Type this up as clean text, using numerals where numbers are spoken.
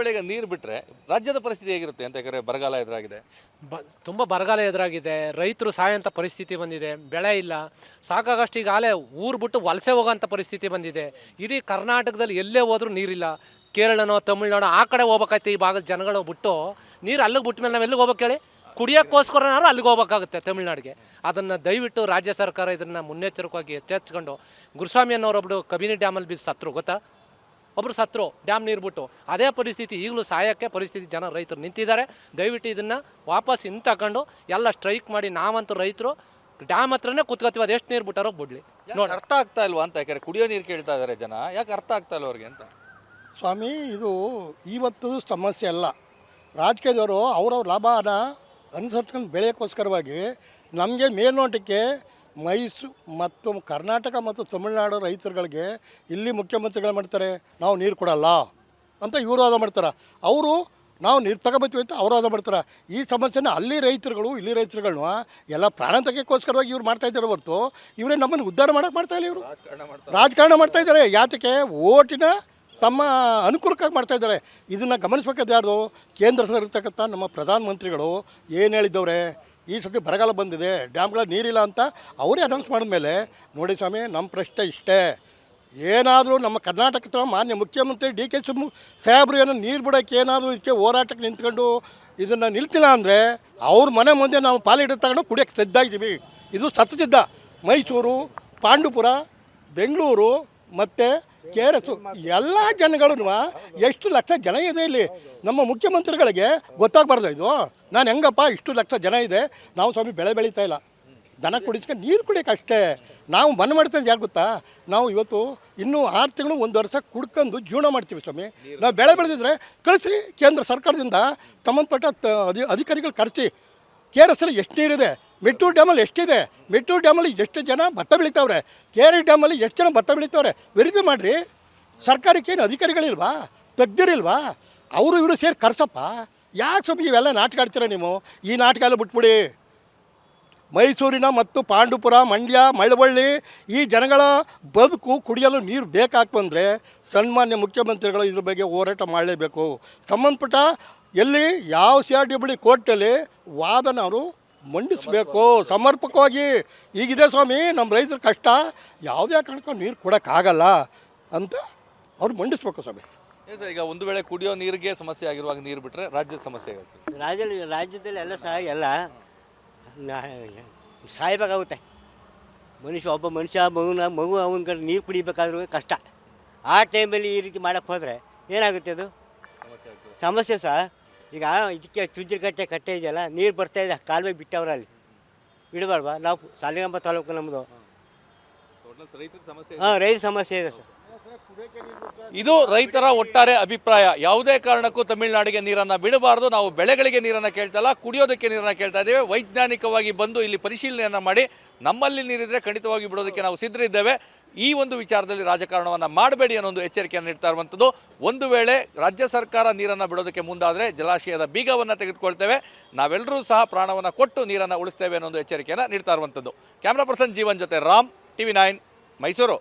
ವೇಳೆ ಈಗ ನೀರು ಬಿಟ್ಟರೆ ರಾಜ್ಯದ ಪರಿಸ್ಥಿತಿ ಹೇಗಿರುತ್ತೆ ಅಂತ? ಯಾಕಂದರೆ ಬರಗಾಲ ಎದುರಾಗಿದೆ, ತುಂಬ ಬರಗಾಲ ಎದುರಾಗಿದೆ, ರೈತರು ಸಾಯೋಂಥ ಪರಿಸ್ಥಿತಿ ಬಂದಿದೆ, ಬೆಳೆ ಇಲ್ಲ, ಸಾಕಾಗಷ್ಟು ಈಗಾಗಲೇ ಊರು ಬಿಟ್ಟು ವಲಸೆ ಹೋಗೋಂಥ ಪರಿಸ್ಥಿತಿ ಬಂದಿದೆ. ಇಡೀ ಕರ್ನಾಟಕದಲ್ಲಿ ಎಲ್ಲೇ ಹೋದ್ರೂ ನೀರಿಲ್ಲ. ಕೇರಳನೋ ತಮಿಳ್ನಾಡು ಆ ಕಡೆ ಹೋಗ್ಬೇಕಾಯ್ತು ಈ ಭಾಗದ ಜನಗಳು ಬಿಟ್ಟು, ನೀರು ಅಲ್ಲಿಗೆ ಬಿಟ್ಟ ಮೇಲೆ ನಾವು ಎಲ್ಲಿಗೆ ಹೋಗ್ಬೇಕು ಹೇಳಿ? ಕುಡಿಯೋಕ್ಕೋಸ್ಕರನಾದ್ರು ಅಲ್ಲಿಗೆ ಹೋಗ್ಬೇಕಾಗುತ್ತೆ ತಮಿಳ್ನಾಡಿಗೆ. ಅದನ್ನು ದಯವಿಟ್ಟು ರಾಜ್ಯ ಸರ್ಕಾರ ಇದನ್ನು ಮುನ್ನೆಚ್ಚರಿಕೆಯಾಗಿ ಎಚ್ಚೆತ್ಕೊಂಡು, ಗುರುಸ್ವಾಮಿ ಅನ್ನೋರೊಬ್ಬರು ಕಬಿನಿ ಡ್ಯಾಮಲ್ಲಿ ಬಿದ್ದು ಸತ್ರು ಗೊತ್ತಾ? ಒಬ್ಬರು ಸತ್ರು ಡ್ಯಾಮ್ ನೀರು ಬಿಟ್ಟು. ಅದೇ ಪರಿಸ್ಥಿತಿ ಈಗಲೂ ಸಾಯೋಕ್ಕೆ ಪರಿಸ್ಥಿತಿ ಜನ ರೈತರು ನಿಂತಿದ್ದಾರೆ. ದಯವಿಟ್ಟು ಇದನ್ನು ವಾಪಸ್ ತಗೊಂಡು ಎಲ್ಲ ಸ್ಟ್ರೈಕ್ ಮಾಡಿ, ನಾವಂತೂ ರೈತರು ಡ್ಯಾಮ್ ಹತ್ರನೇ ಕುತ್ಕೋತೀವಿ, ಅದು ಎಷ್ಟು ನೀರು ಬಿಟ್ಟಾರೋ ಬಿಡ್ಲಿ. ನೋಡಿ ಅರ್ಥ ಆಗ್ತಾ ಇಲ್ವಾ ಅಂತ? ಯಾಕಂದರೆ ಕುಡಿಯೋ ನೀರು ಕೇಳ್ತಾ ಇದ್ದಾರೆ ಜನ, ಯಾಕೆ ಅರ್ಥ ಆಗ್ತಾ ಇಲ್ಲ ಅವ್ರಿಗೆ ಅಂತ? ಸ್ವಾಮಿ, ಇದು ಇವತ್ತು ಸಮಸ್ಯೆ ಅಲ್ಲ. ರಾಜಕೀಯದವರು ಅವ್ರವ್ರ ಲಾಭನ ಅನುಸರಿಸ್ಕೊಂಡು ಬೆಳೆಯೋಕ್ಕೋಸ್ಕರವಾಗಿ ನಮಗೆ ಮೇಲ್ನೋಟಕ್ಕೆ ಮತ್ತು ಕರ್ನಾಟಕ ಮತ್ತು ತಮಿಳುನಾಡು ರೈತರುಗಳಿಗೆ ಇಲ್ಲಿ ಮುಖ್ಯಮಂತ್ರಿಗಳು ಮಾಡ್ತಾರೆ, ನಾವು ನೀರು ಕೊಡಲ್ಲ ಅಂತ ಇವರು ವಾದ ಮಾಡ್ತಾರೆ. ಅವರು ನಾವು ನೀರು ತಗೋಬತ್ತೀವಿ ಅಂತ ಅವರು ವಾದ ಮಾಡ್ತಾರೆ. ಈ ಸಮಸ್ಯೆನ ಅಲ್ಲಿ ರೈತರುಗಳು ಇಲ್ಲಿ ರೈತರುಗಳನ್ನ ಎಲ್ಲ ಪ್ರಾಣಾಂತಕಕ್ಕೋಸ್ಕರವಾಗಿ ಇವ್ರು ಮಾಡ್ತಾಯಿದ್ದಾರೆ ಹೊರತು ಇವರೇ ನಮ್ಮನ್ನು ಉದ್ಧಾರ ಮಾಡೋಕ್ಕೆ ಮಾಡ್ತಾಯಿಲ್ಲ. ಇವರು ರಾಜಕಾರಣ ಮಾಡ್ತಾಯಿದ್ದಾರೆ. ಯಾತಕ್ಕೆ? ಓಟಿನ ತಮ್ಮ ಅನುಕೂಲಕ್ಕಾಗಿ ಮಾಡ್ತಾಯಿದ್ದಾರೆ. ಇದನ್ನು ಗಮನಿಸ್ಬೇಕಾದ ಯಾರು? ಕೇಂದ್ರ ಸರ್ಕಾರ ಇರ್ತಕ್ಕಂಥ ನಮ್ಮ ಪ್ರಧಾನಮಂತ್ರಿಗಳು ಏನು ಹೇಳಿದ್ದವ್ರೆ, ಈ ಸತಿ ಬರಗಾಲ ಬಂದಿದೆ, ಡ್ಯಾಮ್ಗಳ ನೀರಿಲ್ಲ ಅಂತ ಅವರೇ ಅನೌನ್ಸ್ ಮಾಡಿದ್ಮೇಲೆ, ನೋಡಿ ಸ್ವಾಮಿ, ನಮ್ಮ ಪ್ರಶ್ನೆ ಇಷ್ಟೇ, ಏನಾದರೂ ನಮ್ಮ ಕರ್ನಾಟಕದ ಮಾನ್ಯ ಮುಖ್ಯಮಂತ್ರಿ DK ಸಾಹೇಬ್ರು ಏನೋ ನೀರು ಬಿಡೋಕ್ಕೆ ಏನಾದರೂ ಇದಕ್ಕೆ ಹೋರಾಟಕ್ಕೆ ನಿಂತ್ಕೊಂಡು ಇದನ್ನು ನಿಲ್ತಿಲ್ಲ ಅಂದರೆ ಅವ್ರ ಮನೆ ಮುಂದೆ ನಾವು ಪಾಲಿಡ ತಗೊಂಡು ಕುಡಿಯೋಕ್ಕೆ ಸಿದ್ಧ ಇದ್ದೀವಿ. ಇದು ಸತ್ಯಸಿದ್ಧ. ಮೈಸೂರು, ಪಾಂಡುಪುರ, ಬೆಂಗಳೂರು ಮತ್ತು KRS ಎಲ್ಲ ಜನಗಳು ಎಷ್ಟು ಲಕ್ಷ ಜನ ಇದೆ ಇಲ್ಲಿ. ನಮ್ಮ ಮುಖ್ಯಮಂತ್ರಿಗಳಿಗೆ ಗೊತ್ತಾಗಬಾರ್ದು ಇದು? ನಾನು ಹೆಂಗಪ್ಪ ಇಷ್ಟು ಲಕ್ಷ ಜನ ಇದೆ, ನಾವು ಸ್ವಾಮಿ ಬೆಳೆ ಬೆಳೀತಾ ಇಲ್ಲ, ದನ ಕುಡಿಸ್ಕೊಂಡು ನೀರು ಕುಡಿಯೋಕೆ ಅಷ್ಟೇ. ನಾವು ಮನೆ ಮಾಡ್ತಾಯಿದ್ದು ಯಾರು ಗೊತ್ತಾ? ನಾವು ಇವತ್ತು ಇನ್ನೂ 6 ತಿಂಗಳು 1 ವರ್ಷ ಕುಡ್ಕೊಂಡು ಜೀವನ ಮಾಡ್ತೀವಿ ಸ್ವಾಮಿ. ನಾವು ಬೆಳೆ ಬೆಳೆದಿದ್ರೆ ಕಳಿಸ್ರಿ, ಕೇಂದ್ರ ಸರ್ಕಾರದಿಂದ ಸಂಬಂಧಪಟ್ಟ ಅಧಿಕಾರಿಗಳು ಕರೆಸಿ. KRS ಎಷ್ಟು ನೀರಿದೆ, ಮೆಟ್ಟೂರು ಡ್ಯಾಮಲ್ಲಿ ಎಷ್ಟಿದೆ, ಮೆಟ್ಟೂರು ಡ್ಯಾಮಲ್ಲಿ ಎಷ್ಟು ಜನ ಭತ್ತ ಬೆಳೀತಾವ್ರೆ, KRS ಡ್ಯಾಮಲ್ಲಿ ಎಷ್ಟು ಜನ ಭತ್ತ ಬೆಳೀತಾವ್ರೆ, ವೆರಿಫೈ ಮಾಡಿರಿ. ಸರ್ಕಾರಕ್ಕೇನು ಅಧಿಕಾರಿಗಳಿಲ್ವಾ, ತಜ್ಞರಿಲ್ವಾ? ಅವರು ಇವರು ಸೇರಿ ಕರ್ಸಪ್ಪ. ಯಾಕೆ ಸ್ವಾಮಿ ಇವೆಲ್ಲ ನಾಟಕ ಆಡ್ತೀರ ನೀವು? ಈ ನಾಟಕ ಎಲ್ಲ ಬಿಟ್ಬಿಡಿ. ಮೈಸೂರಿನ ಮತ್ತು ಪಾಂಡುಪುರ, ಮಂಡ್ಯ, ಮಳವಳ್ಳಿ ಈ ಜನಗಳ ಬದುಕು ಕುಡಿಯಲು ನೀರು ಬೇಕಾಗಿ ಬಂದರೆ ಸನ್ಮಾನ್ಯ ಮುಖ್ಯಮಂತ್ರಿಗಳು ಇದ್ರ ಬಗ್ಗೆ ಹೋರಾಟ ಮಾಡಲೇಬೇಕು. ಸಂಬಂಧಪಟ್ಟ ಎಲ್ಲಿ ಯಾವ CRDBD ಕೋರ್ಟಲ್ಲಿ ವಾದನ ಅವರು ಮಂಡಿಸಬೇಕು ಸಮರ್ಪಕವಾಗಿ. ಈಗಿದೆ ಸ್ವಾಮಿ ನಮ್ಮ ರೈತರ ಕಷ್ಟ, ಯಾವುದೇ ಕಾರಣಕ್ಕೂ ನೀರು ಕೊಡೋಕ್ಕಾಗಲ್ಲ ಅಂತ ಅವ್ರು ಮಂಡಿಸ್ಬೇಕು ಸ್ವಾಮಿ. ಸರ್, ಈಗ ಒಂದು ವೇಳೆ ಕುಡಿಯೋ ನೀರಿಗೆ ಸಮಸ್ಯೆ ಆಗಿರುವಾಗ ನೀರು ಬಿಟ್ಟರೆ ರಾಜ್ಯದ ಸಮಸ್ಯೆ ಆಗುತ್ತೆ. ರಾಜ್ಯದಲ್ಲಿ ಎಲ್ಲ ಎಲ್ಲ ಸಾಯಬೇಕಾಗುತ್ತೆ. ಒಬ್ಬ ಮನುಷ್ಯ ಮಗು ಅವನ ಕಡೆ ನೀರು ಕುಡಿಬೇಕಾದ್ರೂ ಕಷ್ಟ. ಆ ಟೈಮಲ್ಲಿ ಈ ರೀತಿ ಮಾಡೋಕ್ಕೆ ಹೋದರೆ ಏನಾಗುತ್ತೆ? ಅದು ಸಮಸ್ಯೆ ಸರ್. ಈಗ ಇದಕ್ಕೆ ಚುಂಚನಕಟ್ಟೆ ಕಟ್ಟೆ ಇದೆಯಲ್ಲ, ನೀರು ಬರ್ತಾಯಿದೆ, ಕಾಲುವೆ ಬಿಟ್ಟವ್ರ ಅಲ್ಲಿ ಬಿಡಬಾರ್ವಾ? ನಾವು ಸಾಲಿಗ್ರಾಮ ತಾಲೂಕು ನಮ್ಮದು. ಹಾಂ, ರೈತ ಸಮಸ್ಯೆ ಇದೆ ಸರ್. ಇದು ರೈತರ ಒಟ್ಟಾರೆ ಅಭಿಪ್ರಾಯ. ಯಾವುದೇ ಕಾರಣಕ್ಕೂ ತಮಿಳುನಾಡಿಗೆ ನೀರನ್ನು ಬಿಡಬಾರ್ದು. ನಾವು ಬೆಳೆಗಳಿಗೆ ನೀರನ್ನು ಕೇಳ್ತಲ್ಲ, ಕುಡಿಯೋದಕ್ಕೆ ನೀರನ್ನು ಕೇಳ್ತಾ ಇದ್ದೇವೆ. ವೈಜ್ಞಾನಿಕವಾಗಿ ಬಂದು ಇಲ್ಲಿ ಪರಿಶೀಲನೆಯನ್ನು ಮಾಡಿ ನಮ್ಮಲ್ಲಿ ನೀರಿದ್ರೆ ಖಂಡಿತವಾಗಿ ಬಿಡೋದಕ್ಕೆ ನಾವು ಸಿದ್ಧರಿದ್ದೇವೆ. ಈ ಒಂದು ವಿಚಾರದಲ್ಲಿ ರಾಜಕಾರಣವನ್ನು ಮಾಡಬೇಡಿ ಅನ್ನೋ ಒಂದು ಎಚ್ಚರಿಕೆಯನ್ನು ನೀಡ್ತಾ ಇರುವಂಥದ್ದು. ಒಂದು ವೇಳೆ ರಾಜ್ಯ ಸರ್ಕಾರ ನೀರನ್ನು ಬಿಡೋದಕ್ಕೆ ಮುಂದಾದರೆ ಜಲಾಶಯದ ಬೀಗವನ್ನು ತೆಗೆದುಕೊಳ್ತೇವೆ, ನಾವೆಲ್ಲರೂ ಸಹ ಪ್ರಾಣವನ್ನು ಕೊಟ್ಟು ನೀರನ್ನು ಉಳಿಸ್ತೇವೆ ಅನ್ನೋ ಒಂದು ಎಚ್ಚರಿಕೆಯನ್ನು ನೀಡ್ತಾ ಇರುವಂಥದ್ದು. ಕ್ಯಾಮ್ರಾ ಪರ್ಸನ್ ಜೀವನ್ ಜೊತೆ ರಾಮ್, TV9 ಮೈಸೂರು.